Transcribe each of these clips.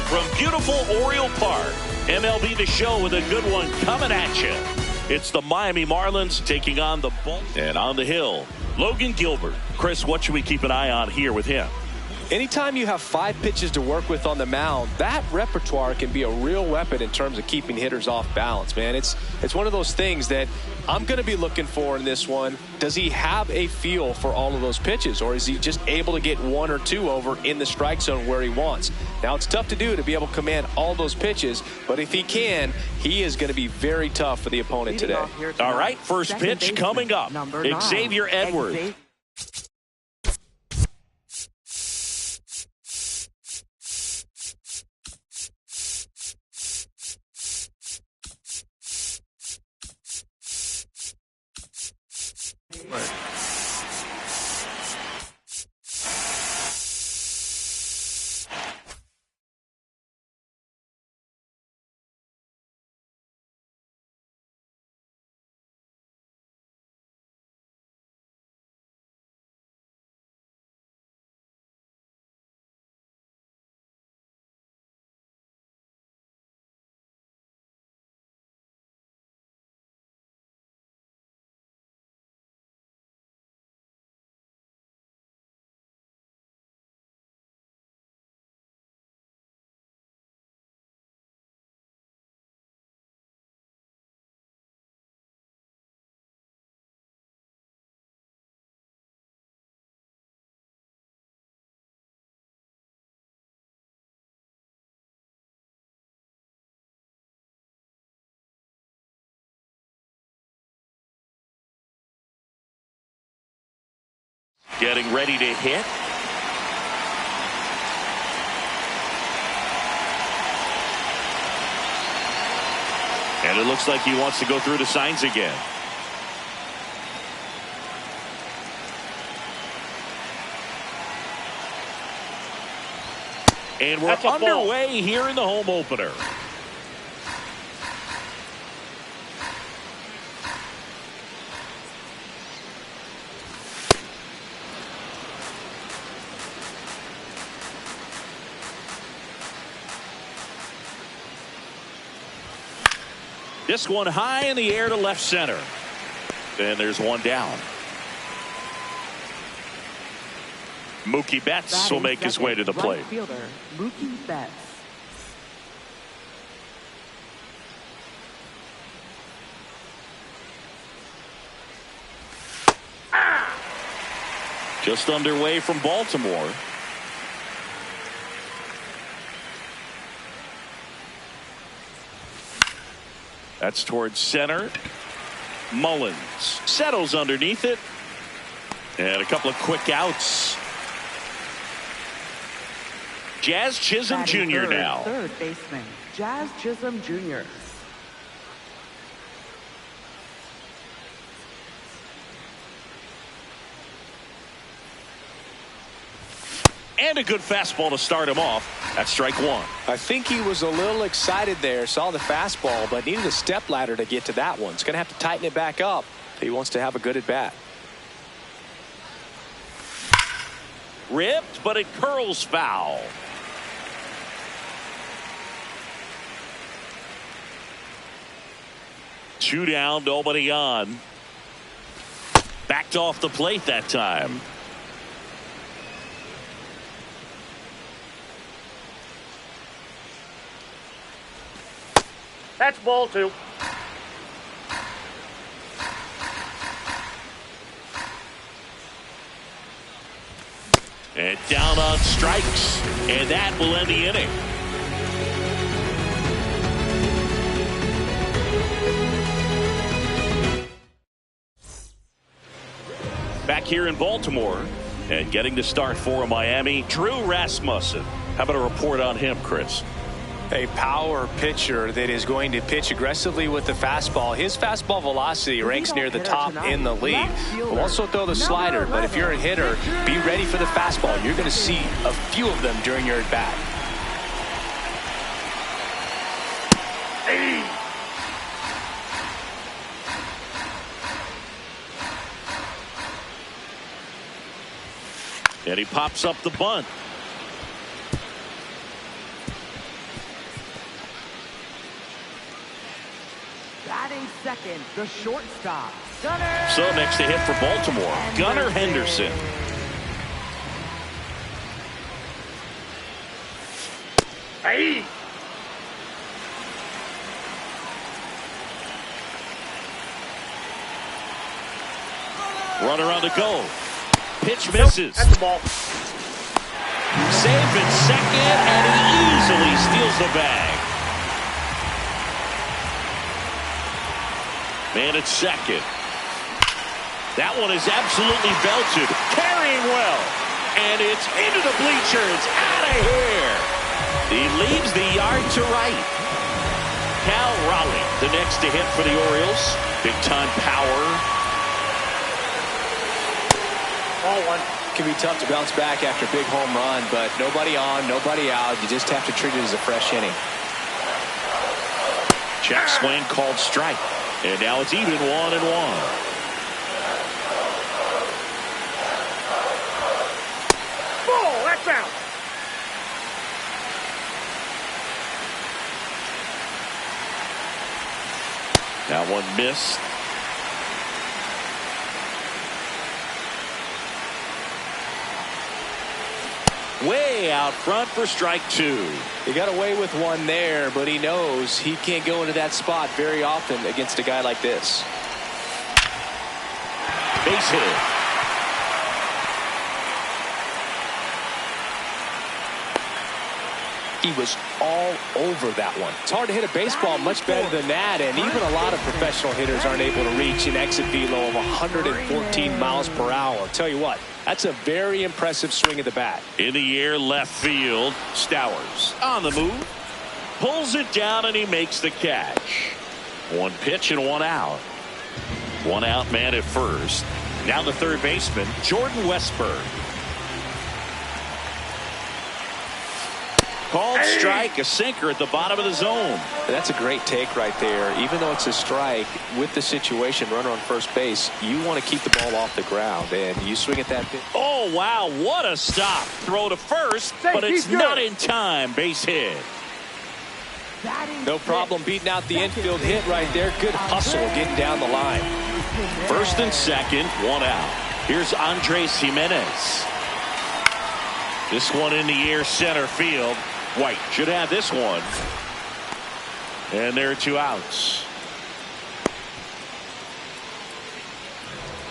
From beautiful Oriole Park, MLB The Show with a good one coming at you. It's the Miami Marlins taking on the Bull. And on the hill, Logan Gilbert. Chris, what should we keep an eye on here with him? Anytime you have 5 pitches to work with on the mound, that repertoire can be a real weapon in terms of keeping hitters off balance, man. It's one of those things that I'm going to be looking for in this one. Does he have a feel for all of those pitches, or is he just able to get 1 or 2 over in the strike zone where he wants? Now, it's tough to do to be able to command all those pitches, but if he can, he is going to be very tough for the opponent today. All right, first pitch coming up. Xavier Edwards. Getting ready to hit. And it looks like he wants to go through the signs again. And we're underway here in the home opener. This one high in the air to left center. And there's one down. Mookie Betts will make his way to the plate. Right fielder, Mookie Betts. Just underway from Baltimore. That's towards center. Mullins settles underneath it. And a couple of quick outs. Jazz Chisholm Jr. now. Third baseman, Jazz Chisholm Jr. And a good fastball to start him off. That's strike 1. I think he was a little excited there, saw the fastball, but needed a step ladder to get to that one. He's going to have to tighten it back up if he wants to have a good at bat. Ripped, but it curls foul. Two down, nobody on. Backed off the plate that time. That's ball 2. And down on strikes. And that will end the inning. Back here in Baltimore. And getting to start for Miami, Drew Rasmussen. How about a report on him, Chris? A power pitcher that is going to pitch aggressively with the fastball. His fastball velocity ranks near the top in the league. Will also throw the slider, but if you're a hitter, be ready for the fastball. You're going to see a few of them during your at bat. And he pops up the bunt. second, the shortstop, Gunnar. So next to hit for Baltimore, Gunnar Henderson. Hey! Runner on the go. Pitch misses. That's the ball. Safe at second, and he easily steals the bag. Man at second. That one is absolutely belted. Carrying well. And it's into the bleachers. Out of here. He leaves the yard to right. Cal Raleigh, the next to hit for the Orioles. Big time power. Ball one. It can be tough to bounce back after a big home run, but nobody on, nobody out. You just have to treat it as a fresh inning. Check swing called strike. And now it's even 1-1. Ball, that's out. That one missed. Way out front for strike two. He got away with one there, but he knows he can't go into that spot very often against a guy like this. Base hit. He was all over that one. It's hard to hit a baseball much better than that, and even a lot of professional hitters aren't able to reach an exit velo of 114 miles per hour. I'll tell you what, that's a very impressive swing of the bat. In the air, left field. Stowers on the move. Pulls it down, and he makes the catch. One pitch and one out. One out man at first. Now the third baseman, Jordan Westburg. Called strike, a sinker at the bottom of the zone. That's a great take right there. Even though it's a strike, with the situation, runner on first base, you want to keep the ball off the ground, and you swing at that pitch. Oh, wow, what a stop. Throw to first, but it's not in time. Base hit. No problem beating out the infield hit right there. Good hustle getting down the line. First and second, one out. Here's Andres Jimenez. This one in the air, center field. White should have this one. And there are two outs.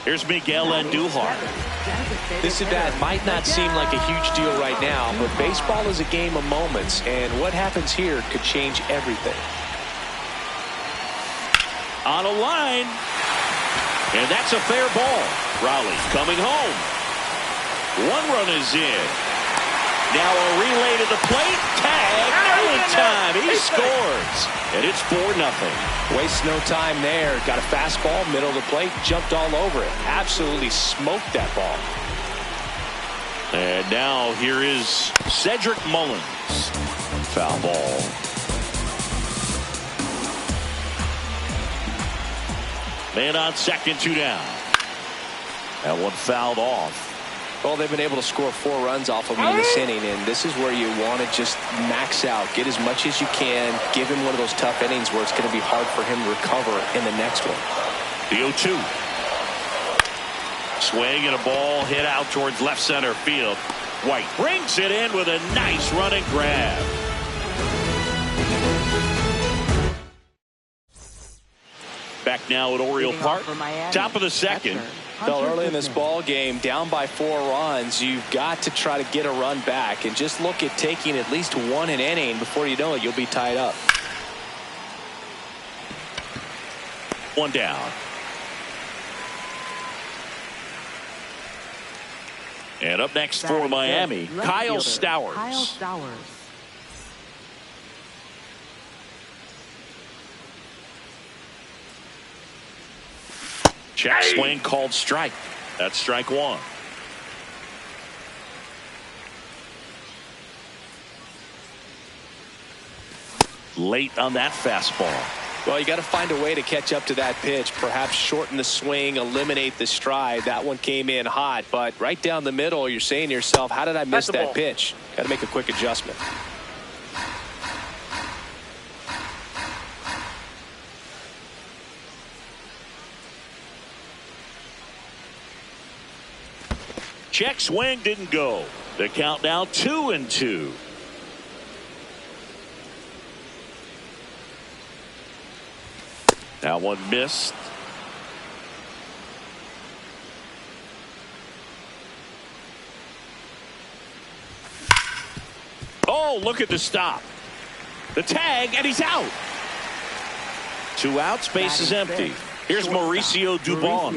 Here's Miguel Andujar. This at bat might not seem like a huge deal right now, but baseball is a game of moments, and what happens here could change everything. On a line. And that's a fair ball. Raleigh coming home. One run is in. Now a relay to the plate. Tag. No in time. He scores. And it's 4-0. Wastes no time there. Got a fastball, middle of the plate, jumped all over it. Absolutely smoked that ball. And now here is Cedric Mullins. Foul ball. Man on second, two down. That one fouled off. Well, they've been able to score 4 runs off of him in this inning, and this is where you want to just max out. Get as much as you can. Give him one of those tough innings where it's going to be hard for him to recover in the next one. The 0-2. Swing and a ball hit out towards left center field. White brings it in with a nice running grab. Back now at Oriole Park. Top of the second. Well, early in this ball game, down by 4 runs, you've got to try to get a run back and just look at taking at least one an inning. Before you know it, you'll be tied up. One down. And up next for Miami, Kyle Stowers. Check swing called strike. That's strike one. Late on that fastball. Well, you got to find a way to catch up to that pitch. Perhaps shorten the swing, eliminate the stride. That one came in hot, but right down the middle, you're saying to yourself, how did I miss that pitch? Got to make a quick adjustment. Check swing didn't go. The count now 2-2. That one missed. Oh, look at the stop. The tag, and he's out. 2 outs, base is empty. Here's Mauricio Dubon.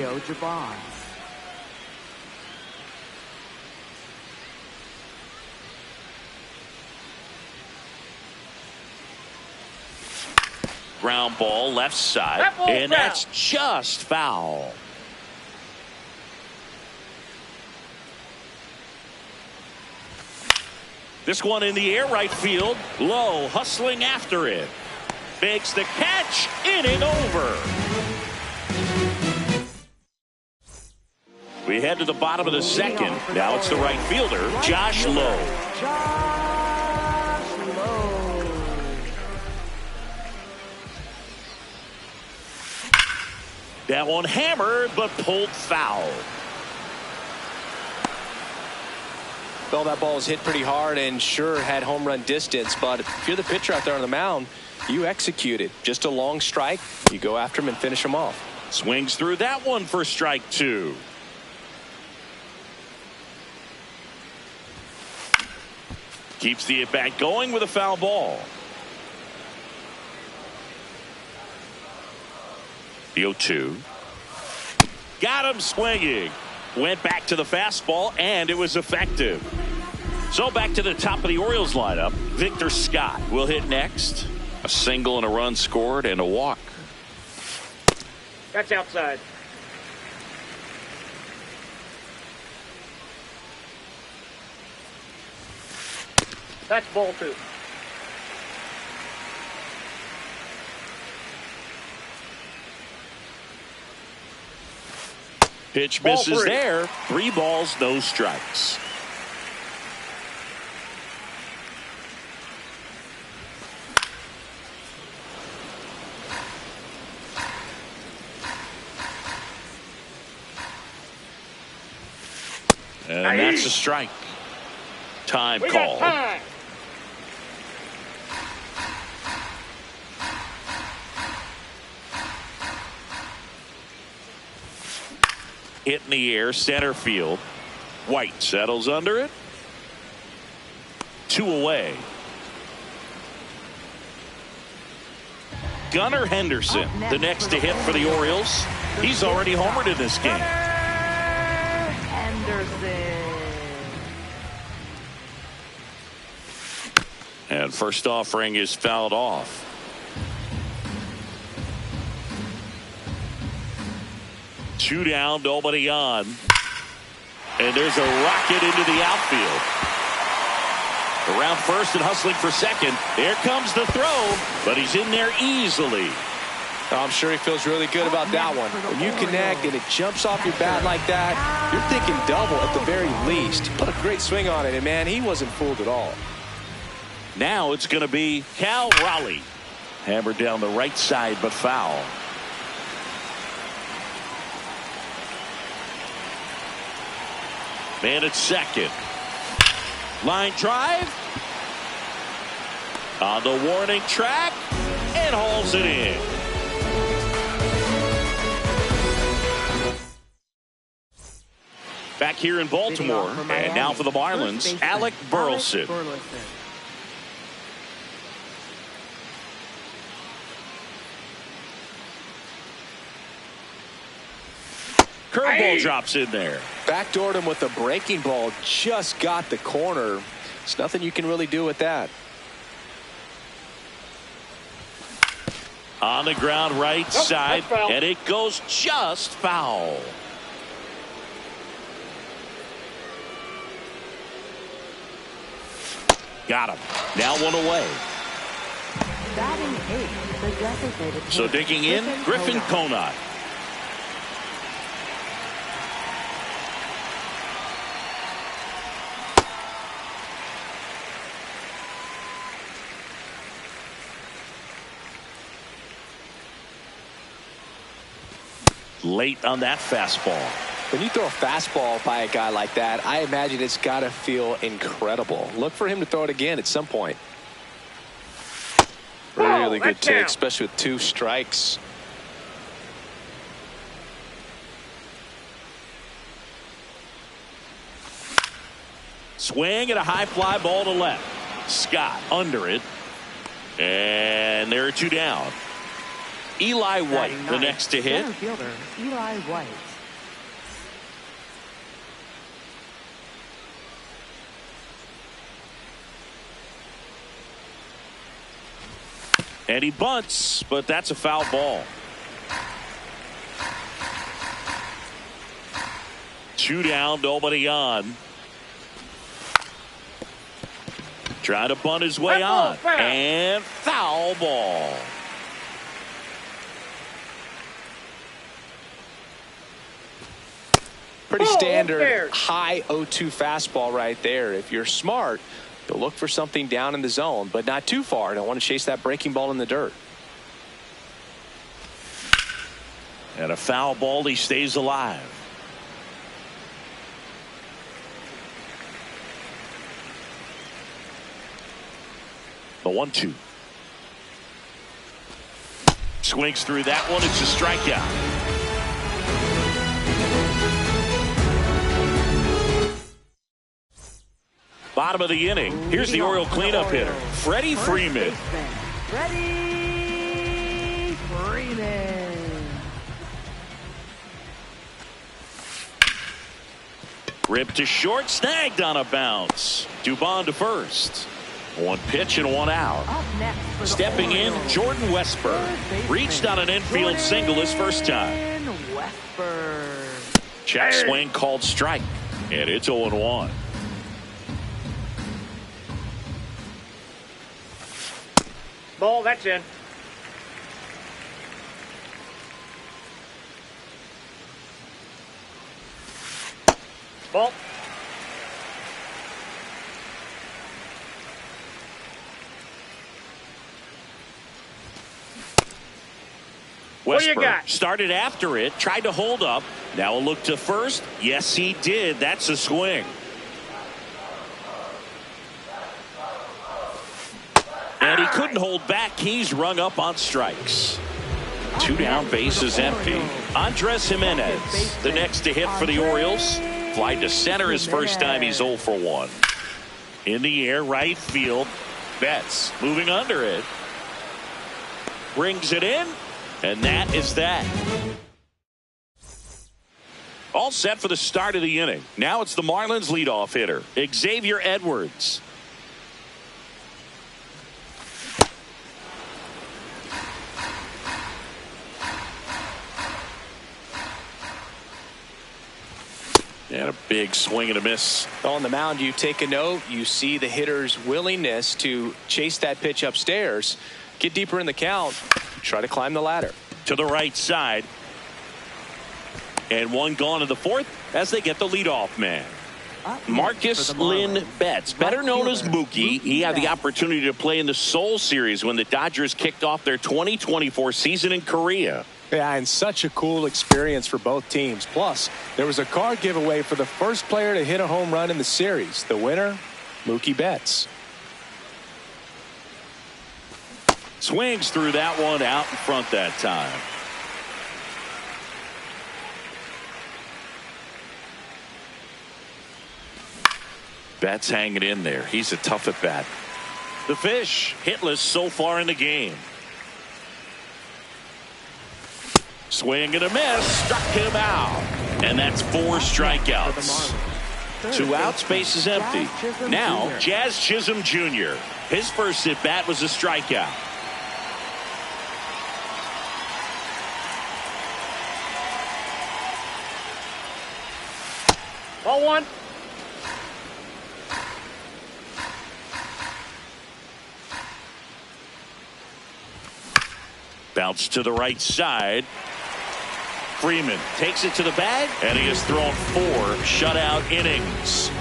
Ground ball left side, and that's just foul. This one in the air, right field. Low, hustling after it. Makes the catch, inning over. We head to the bottom of the second. Now it's the right fielder, Josh Lowe. That one hammered, but pulled foul. Well, that ball was hit pretty hard and sure had home run distance, but if you're the pitcher out there on the mound, you execute it. Just a long strike, you go after him and finish him off. Swings through that one for strike 2. Keeps the at-bat going with a foul ball. The 0-2. Got him swinging. Went back to the fastball, and it was effective. So back to the top of the Orioles lineup. Victor Scott will hit next. A single and a run scored and a walk. That's outside. That's ball 2. Pitch Ball misses 3. there. 3 balls, no strikes. And that's a strike. Time We call. got time. Hit in the air, center field. White settles under it. 2 away. Gunnar Henderson, the next to hit for the Orioles. He's already homered in this game. And first offering is fouled off. Two down, nobody on. And there's a rocket into the outfield. Around first and hustling for second. There comes the throw, but he's in there easily. I'm sure he feels really good about that one. When you connect and it jumps off your bat like that, you're thinking double at the very least. He put a great swing on it, and man, he wasn't fooled at all. Now it's going to be Cal Raleigh. Hammered down the right side, but foul. Man at second. Line drive. On the warning track. And hauls it in. Back here in Baltimore. And now for the Marlins, Alec Burleson. Curveball drops in there. Backdoored him with a breaking ball. Just got the corner. There's nothing you can really do with that. On the ground right side. And it goes just foul. Got him. Now one away. Batting 8, the designated So digging in, Griffin Conant. Late on that fastball. When you throw a fastball by a guy like that, I imagine it's got to feel incredible. Look for him to throw it again at some point. Really good take, especially with 2 strikes. Swing and a high fly ball to left. Scott under it. And there are 2 down. Eli White, the next to hit. Center fielder, Eli White. And he bunts, but that's a foul ball. 2 down, nobody on. Trying to bunt his way on. And foul ball. Pretty standard high 0-2 fastball right there. If you're smart, you'll look for something down in the zone, but not too far. Don't want to chase that breaking ball in the dirt. And a foul ball, he stays alive. The 1-2. Swings through that one. It's a strikeout. Bottom of the inning. Here's the Oriole cleanup hitter, Freddie Freeman. Freddie Freeman. Ripped to short, snagged on a bounce. Dubon to first. 1 pitch and 1 out. Up next for the Stepping in, Orioles, Jordan Westburg. Reached on an infield single his first time. Westburg. Check swing called strike. And it's 0-1. Ball, that's in. Ball. What do you Westburg got? started after it, tried to hold up. Now a look to first. Yes, he did. That's a swing. And he couldn't hold back. He's rung up on strikes. 2 down, base is empty. Andres Jimenez, the next to hit for the Orioles. Fly to center his first time. He's 0 for 1. In the air, right field. Betts moving under it. Brings it in. And that is that. All set for the start of the inning. Now it's the Marlins leadoff hitter, Xavier Edwards. And a big swing and a miss. On the mound, you take a note. You see the hitter's willingness to chase that pitch upstairs, get deeper in the count, try to climb the ladder. To the right side. And 1 gone in the 4th as they get the leadoff man. Marcus Lynn Betts, better known as Mookie. He had the opportunity to play in the Seoul Series when the Dodgers kicked off their 2024 season in Korea. Yeah, and such a cool experience for both teams. Plus, there was a card giveaway for the first player to hit a home run in the series. The winner, Mookie Betts. Swings through that one out in front that time. Betts hanging in there. He's a tough at bat. The Fish hitless so far in the game. Swing and a miss. Struck him out. And that's 4 strikeouts. 2 outs. Base is empty. Now Jazz Chisholm Jr. His first at bat was a strikeout. Ball 1. Bounce to the right side. Freeman takes it to the bag, and he has thrown 4 shutout innings.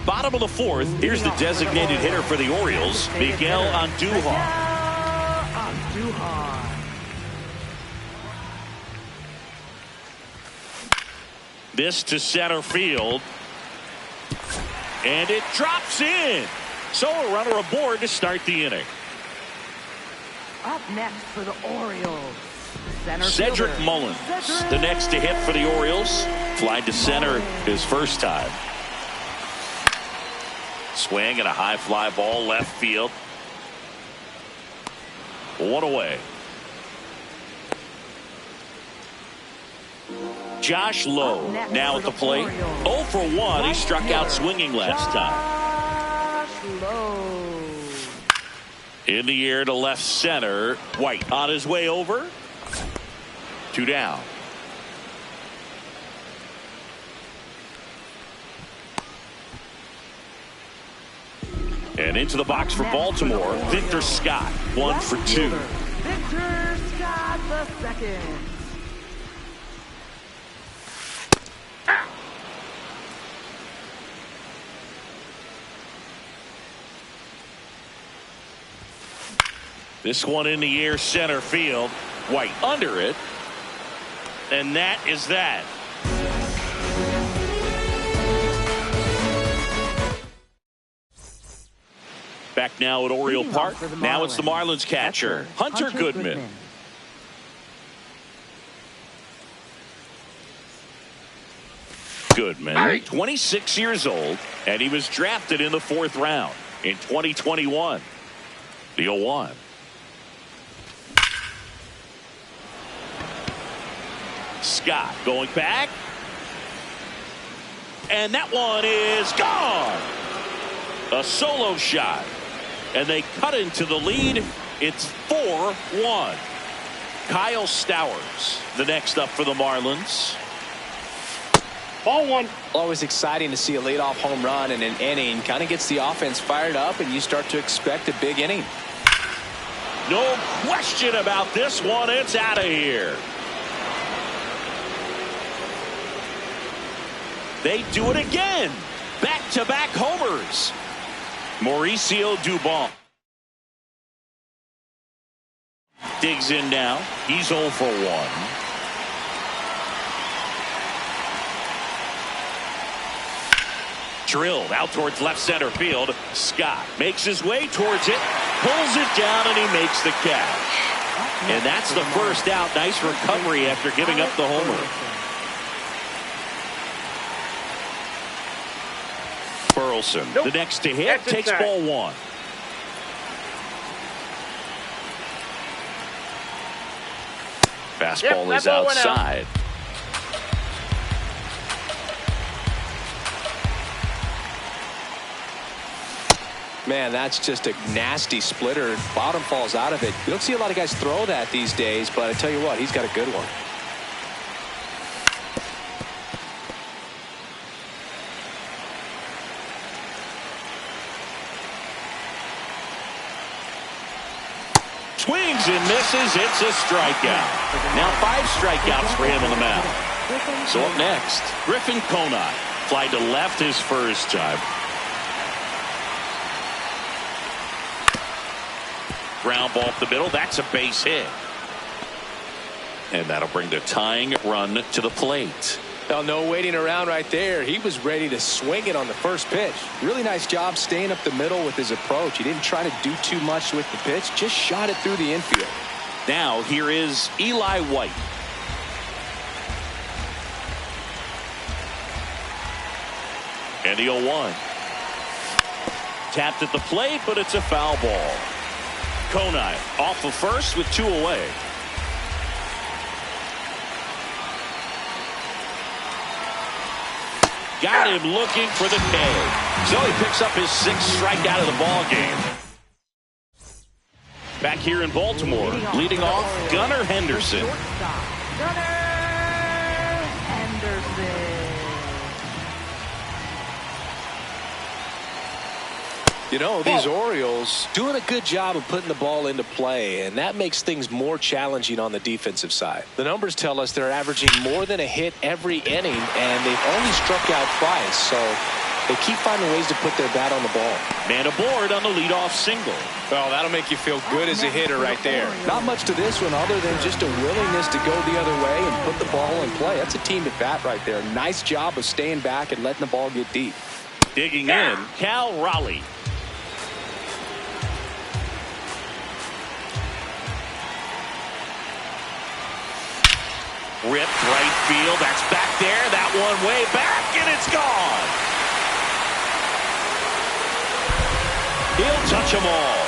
Bottom of the 4th, here's the designated hitter for the Orioles, Miguel Andujar. hard. This to center field. And it drops in. So a runner aboard to start the inning. Up next for the Orioles, center Cedric fielder. Mullins, Cedric. the next to hit for the Orioles. Flied to center his first time. Swing and a high fly ball left field. One away. Josh Lowe now at the plate. 0 for 1. He struck out swinging last time. Josh Lowe. In the air to left center. White on his way over. 2 down. And into the box for Baltimore, Victor Scott, 1 for 2. Victor Scott the second. This one in the air center field. White under it. And that is that. Back now at Oriole Leading Park. off for the Now it's the Marlins catcher, Hunter Goodman. Goodman, 26 years old, and he was drafted in the 4th round in 2021. The 0-1. Scott going back. And that one is gone. A solo shot. And they cut into the lead. It's 4-1. Kyle Stowers, the next up for the Marlins. Ball 1. Always exciting to see a leadoff home run in an inning. Kind of gets the offense fired up, and you start to expect a big inning. No question about this one. It's out of here. They do it again. Back-to-back homers. Mauricio Dubon digs in now. He's 0 for 1. Drilled out towards left center field. Scott makes his way towards it, pulls it down, and he makes the catch. And that's the first out. Nice recovery after giving up the homer. Burleson, the next to hit, That's takes inside. ball 1. Fastball Yep, is that ball went out. outside. Man, that's just a nasty splitter. Bottom falls out of it. You don't see a lot of guys throw that these days, but I tell you what, he's got a good one. Swings and misses. It's a strikeout. Now 5 strikeouts for him on the mound. So up next, Griffin Conant. Fly to left his first time. Ground ball up the middle. That's a base hit. And that'll bring the tying run to the plate. Well, no waiting around right there. He was ready to swing it on the first pitch. Really nice job staying up the middle with his approach. He didn't try to do too much with the pitch. Just shot it through the infield. Now here is Eli White. And the 0-1. Tapped at the plate, but it's a foul ball. Conant off of first with 2 away. Got him looking for the K. So he picks up his 6th strikeout of the ball game. Back here in Baltimore, leading off Gunnar Henderson. Gunnar Henderson. You know, these Orioles doing a good job of putting the ball into play, and that makes things more challenging on the defensive side. The numbers tell us they're averaging more than a hit every inning, and they've only struck out twice. So They keep finding ways to put their bat on the ball. Man aboard on the leadoff single. Well, that'll make you feel good as a hitter right there. Not much to this one other than just a willingness to go the other way and put the ball in play. That's a team at bat right there. Nice job of staying back and letting the ball get deep. Digging in, Cal Raleigh. Ripped right field. That's back there. That one way back, and it's gone. He'll touch them all.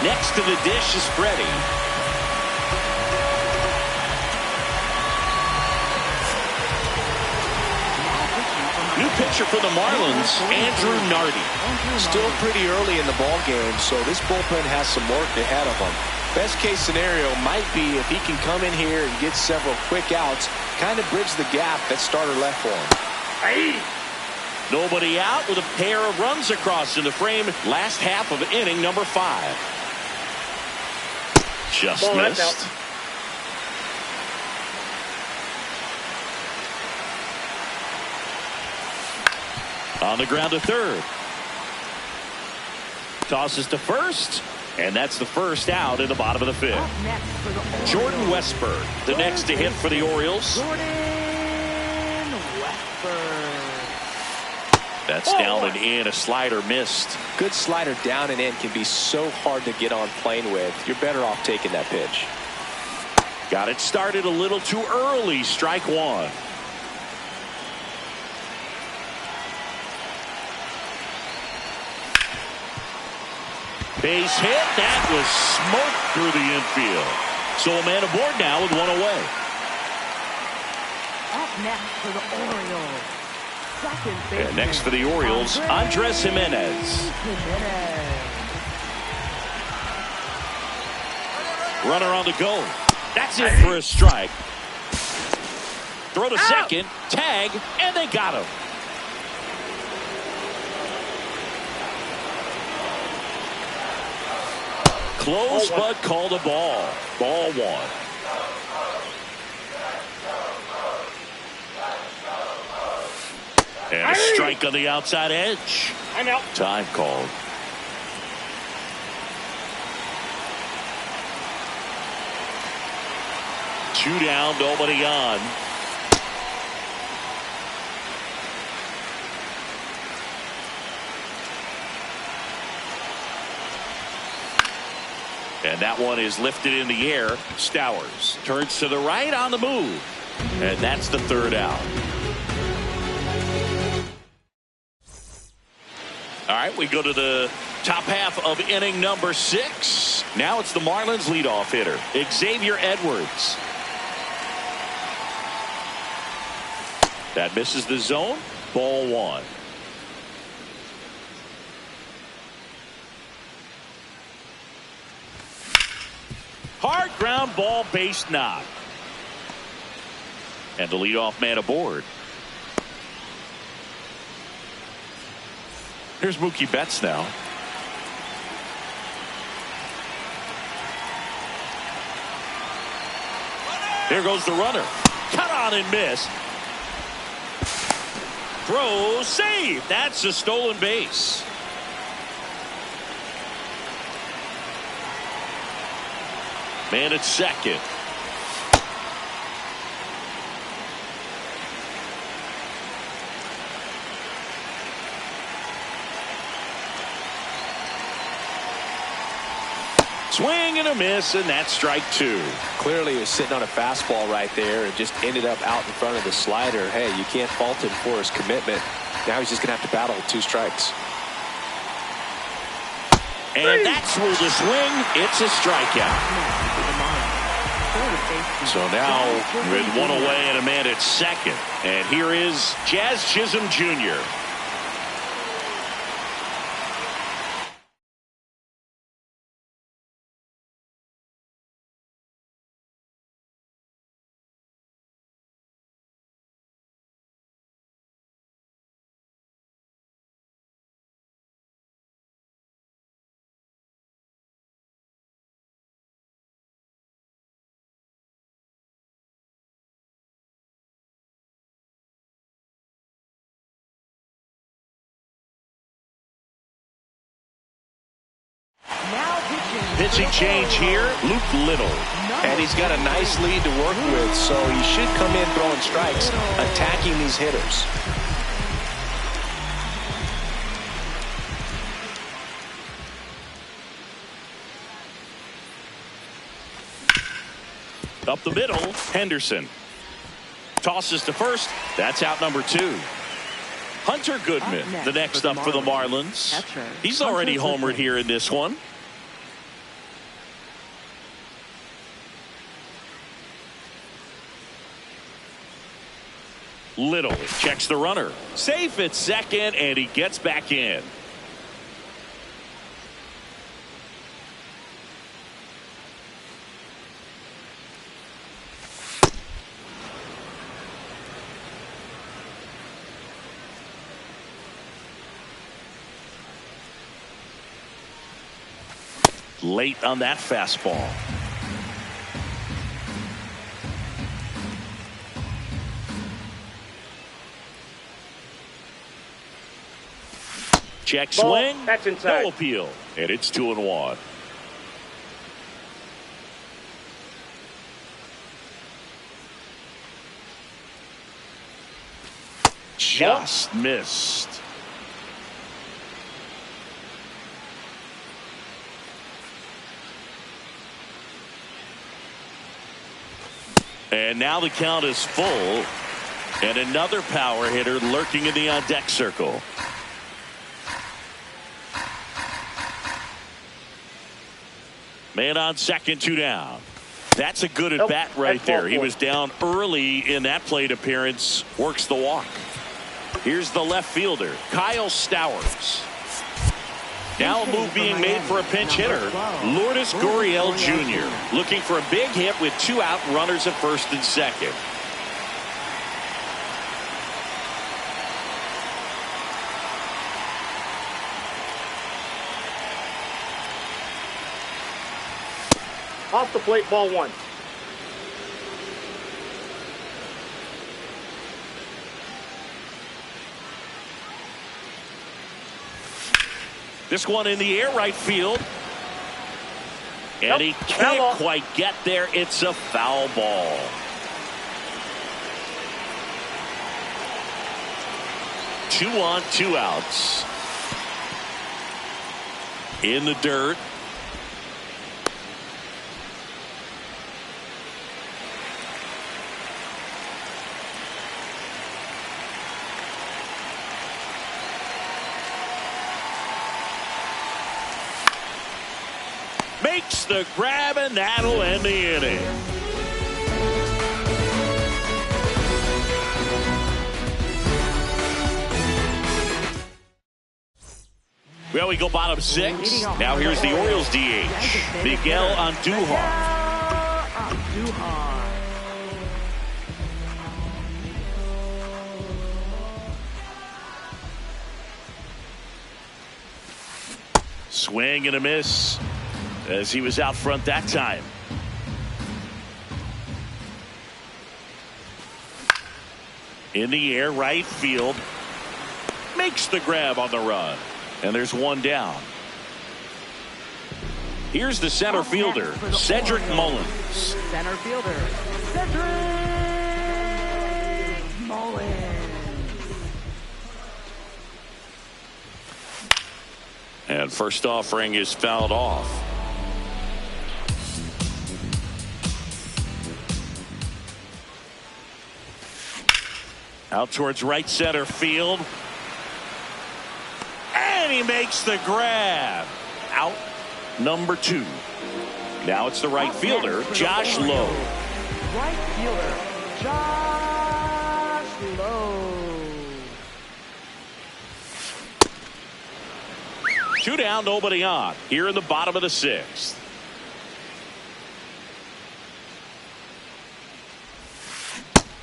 Next to the dish is Freddie. New pitcher for the Marlins, Andrew Nardi. Still pretty early in the ball game, so this bullpen has some work ahead of them. Best case scenario might be if he can come in here and get several quick outs, kind of bridge the gap that starter left for him. Hey. Nobody out with a pair of runs across in the frame. Last half of inning number 5. Just missed. On the ground to third. Tosses to first. And that's the first out in the bottom of the 5th. Jordan Westburg, the next to hit for the Orioles. Jordan Westburg. That's down and in. A slider missed. Good slider down and in can be so hard to get on plane with. You're better off taking that pitch. Got it started a little too early. Strike 1. Base hit. That was smoked through the infield. So a man aboard now with one away. Up next for the Orioles. Second baseman. And next for the Orioles, Andres Jimenez. Runner on the go. That's it for a strike. Throw to second. Tag. And they got him. Close, but called a ball. Ball 1. And a strike on the outside edge. I'm out. Time called. Two down, nobody on. And that one is lifted in the air. Stowers turns to the right on the move. And that's the third out. All right, we go to the top half of inning number 6. Now it's the Marlins leadoff hitter, Xavier Edwards. That misses the zone. Ball 1. Hard ground ball, base knock. And the leadoff man aboard. Here's Mookie Betts now. Here goes the runner. Cut on and miss. Throw, save. That's a stolen base. Man at second. Swing and a miss, and that's strike 2. Clearly he was sitting on a fastball right there and just ended up out in front of the slider. Hey, you can't fault him for his commitment. Now he's just going to have to battle with 2 strikes. And that's through the swing. It's a strikeout. So now with one away and a man at second. And here is Jazz Chisholm Jr. Pitching change here, Luke Little. And he's got a nice lead to work with, so he should come in throwing strikes, attacking these hitters. Up the middle, Henderson. Tosses to first. That's out number 2. Hunter Goodman, the next up for the Marlins. He's already homered here in this one. Little checks the runner. Safe at second, and he gets back in. Late on that fastball. Check swing. That's inside. No appeal. And it's 2-1. Just missed. And now the count is full. And another power hitter lurking in the on-deck circle. Man on second, 2 down. That's a good at bat right there. He was down early in that plate appearance. Works the walk. Here's the left fielder, Kyle Stowers. Now a move being made for a pinch hitter, Lourdes Gurriel Jr. looking for a big hit with 2 out, runners at first and second. Off the plate, ball 1. This one in the air, right field. And he can't quite get there. It's a foul ball. Two on, 2 outs. In the dirt. Makes the grab, and that'll end the inning. Well, we go bottom 6. Now here's the Orioles DH, Miguel Andujar. Swing and a miss, as he was out front that time. In the air, right field. Makes the grab on the run. And there's 1 down. Here's the center fielder, Cedric Mullins. Center fielder, Cedric Mullins. And first offering is fouled off. Out towards right center field. And he makes the grab. Out number 2. Now it's the right fielder, Josh Lowe. Right fielder, Josh Lowe. 2 down, nobody on. Here in the bottom of the 6th.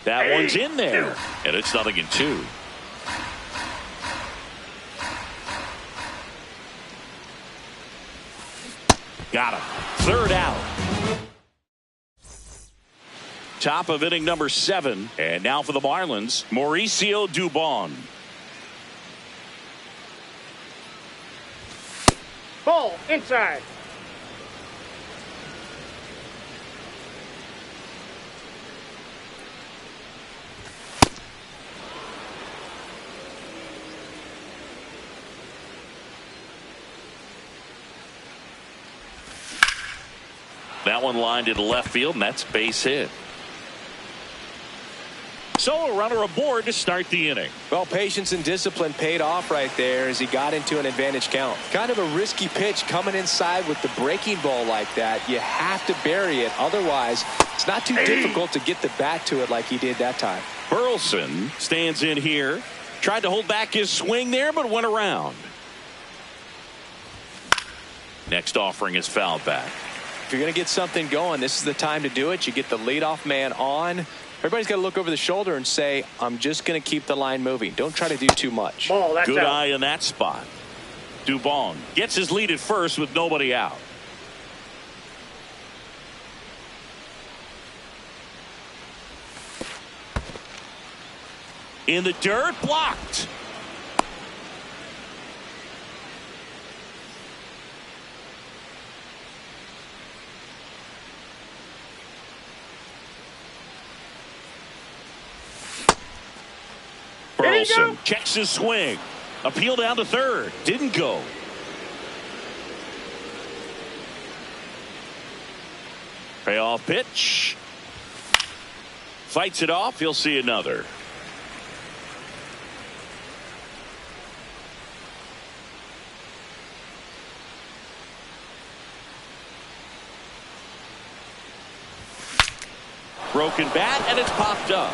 That one's in there. And it's 0-2. Got him. 3rd out. Top of inning number 7. And now for the Marlins, Mauricio Dubon. Ball inside. That one lined into left field, and that's base hit. So a runner aboard to start the inning. Well, patience and discipline paid off right there as he got into an advantage count. Kind of a risky pitch coming inside with the breaking ball like that. You have to bury it. Otherwise, it's not too difficult to get the bat to it like he did that time. Burleson stands in here. Tried to hold back his swing there, but went around. Next offering is fouled back. If you're going to get something going, this is the time to do it. You get the leadoff man on. Everybody's got to look over the shoulder and say, I'm just going to keep the line moving. Don't try to do too much. Ball, that's Good out. eye in that spot. Dubon gets his lead at first with nobody out. In the dirt, blocked. Burleson checks his swing. Appeal down to third. Didn't go. Payoff pitch. Fights it off. He'll see another. Broken bat, and it's popped up.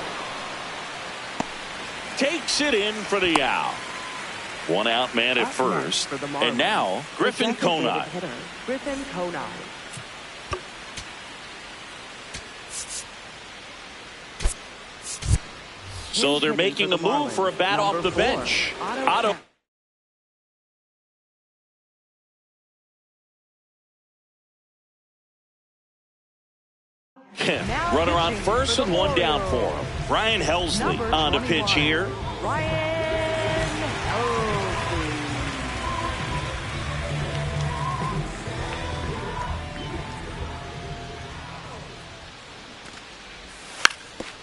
Takes it in for the out. One out man at first. And now Griffin Conine. Griffin Conine. So they're making a move for a bat off the bench. Otto. Runner on first and one down for him. Ryan Helsley on the pitch here.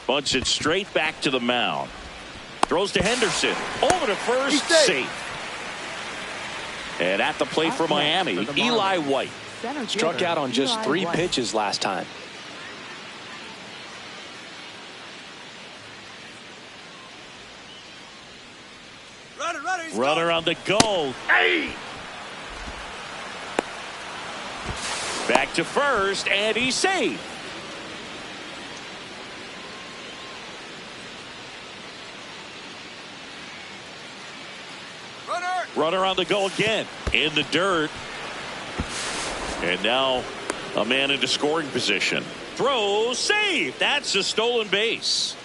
Bunts it straight back to the mound. Throws to Henderson. Over to first. Safe. And at the plate for Miami, Eli White. Struck out on just 3 pitches last time. Runner on the go. Hey! Back to first, and he's safe. Runner on the go again. In the dirt. And now a man into scoring position. Throw, save. That's a stolen base.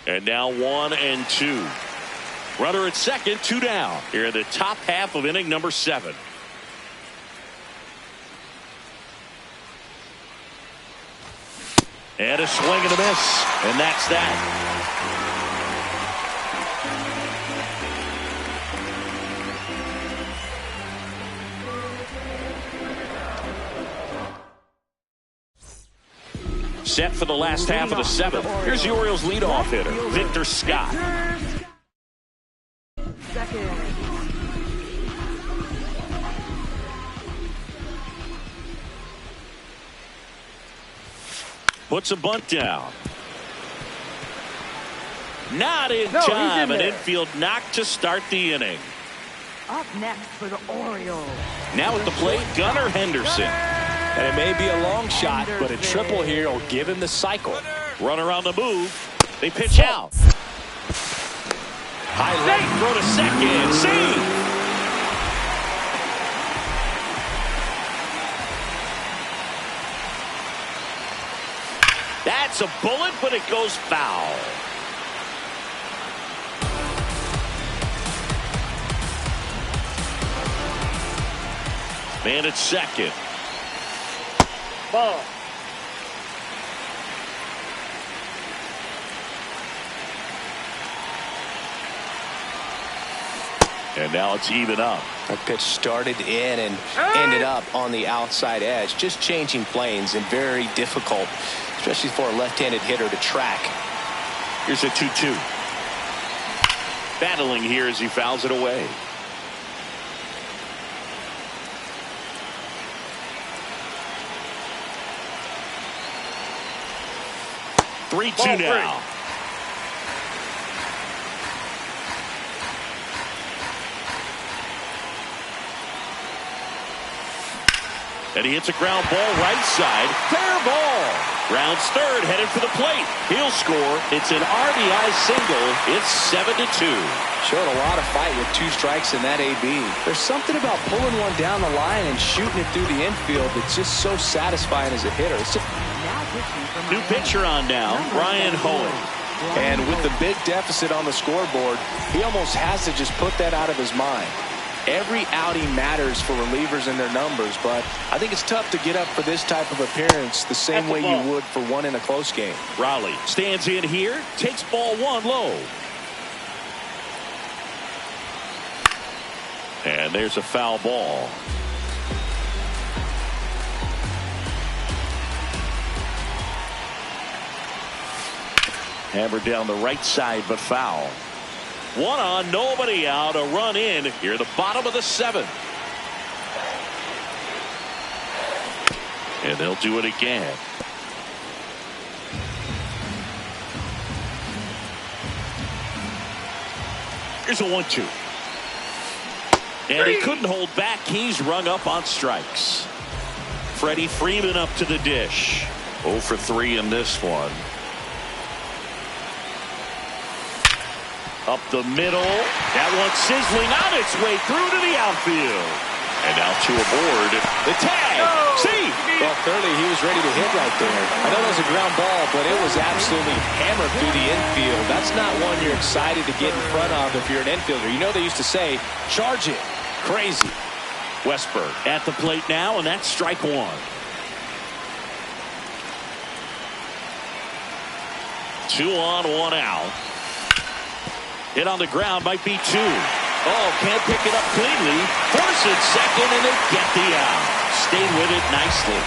And now 1 and 2. Runner at second, 2 down. Here in the top half of inning number 7. And a swing and a miss. And that's that. Set for the last half of the 7th. Here's the Orioles leadoff hitter, Victor Scott. Puts a bunt down. Not in time. An infield knock to start the inning. Up next for the Orioles. Now at the plate, Gunnar Henderson. And it may be a long shot, but a triple here will give him the cycle. Runner on the move. They pitch out. High left, throw to second. Save. That's a bullet, but it goes foul. Man at second. Ball. And now it's even up. That pitch started in and ended up on the outside edge. Just changing planes and very difficult, especially for a left-handed hitter to track. Here's a 2-2. Battling here as he fouls it away. 3-2 now. And he hits a ground ball right side. Fair ball. Rounds third, headed for the plate. He'll score. It's an RBI single. It's 7-2. Showed a lot of fight with 2 strikes in that AB. There's something about pulling one down the line and shooting it through the infield that's just so satisfying as a hitter. It's just new pitcher on now, Ryan Hoeing. And with the big deficit on the scoreboard, he almost has to just put that out of his mind. Every outing matters for relievers and their numbers, but I think it's tough to get up for this type of appearance the same way you would for one in a close game. Raleigh stands in here, takes ball 1 low. And there's a foul ball. Hammered down the right side, but foul. 1 on, nobody out, a run in here, the bottom of the 7th. And they'll do it again. Here's a 1-2. And he couldn't hold back. He's rung up on strikes. Freddie Freeman up to the dish. 0 for 3 in this one. Up the middle. That one sizzling on its way through to the outfield. And now 2 aboard. The tag. See? Well, clearly he was ready to hit right there. I know it was a ground ball, but it was absolutely hammered through the infield. That's not one you're excited to get in front of if you're an infielder. You know they used to say, charge it. Crazy. Westberg at the plate now, and that's strike 1. Two on, 1 out. Hit on the ground, might be 2. Oh, can't pick it up cleanly. Force it second, and they get the out. Stayed with it nicely.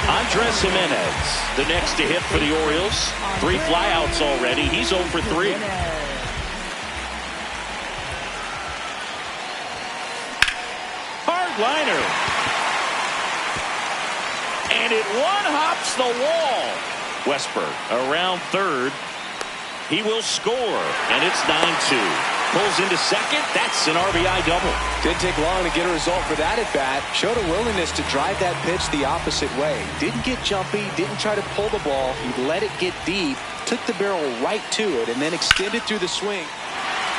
Andres Jimenez, the next to hit for the Orioles. 3 flyouts already. He's 0 for 3. Hard liner. And it one-hops the wall. Westberg around third. He will score, and it's 9-2. Pulls into second. That's an RBI double. Didn't take long to get a result for that at bat. Showed a willingness to drive that pitch the opposite way. Didn't get jumpy. Didn't try to pull the ball. He let it get deep. Took the barrel right to it, and then extended through the swing.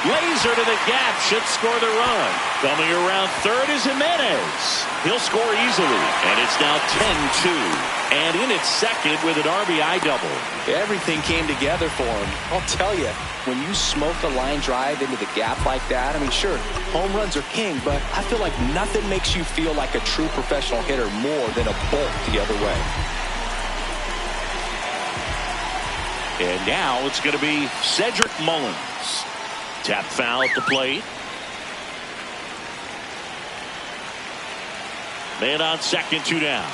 Laser to the gap. Should score the run. Coming around third is Jimenez. He'll score easily, and it's now 10-2. And in its second with an RBI double. Everything came together for him. I'll tell you, when you smoke a line drive into the gap like that, I mean, sure, home runs are king, but I feel like nothing makes you feel like a true professional hitter more than a bolt the other way. And now it's going to be Cedric Mullins. Tap foul at the plate. Man on second, 2 down.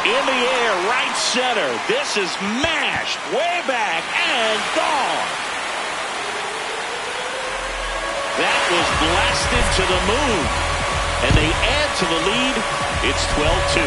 In the air, right center. This is mashed way back and gone. That was blasted to the moon. And they add to the lead. It's 12-2.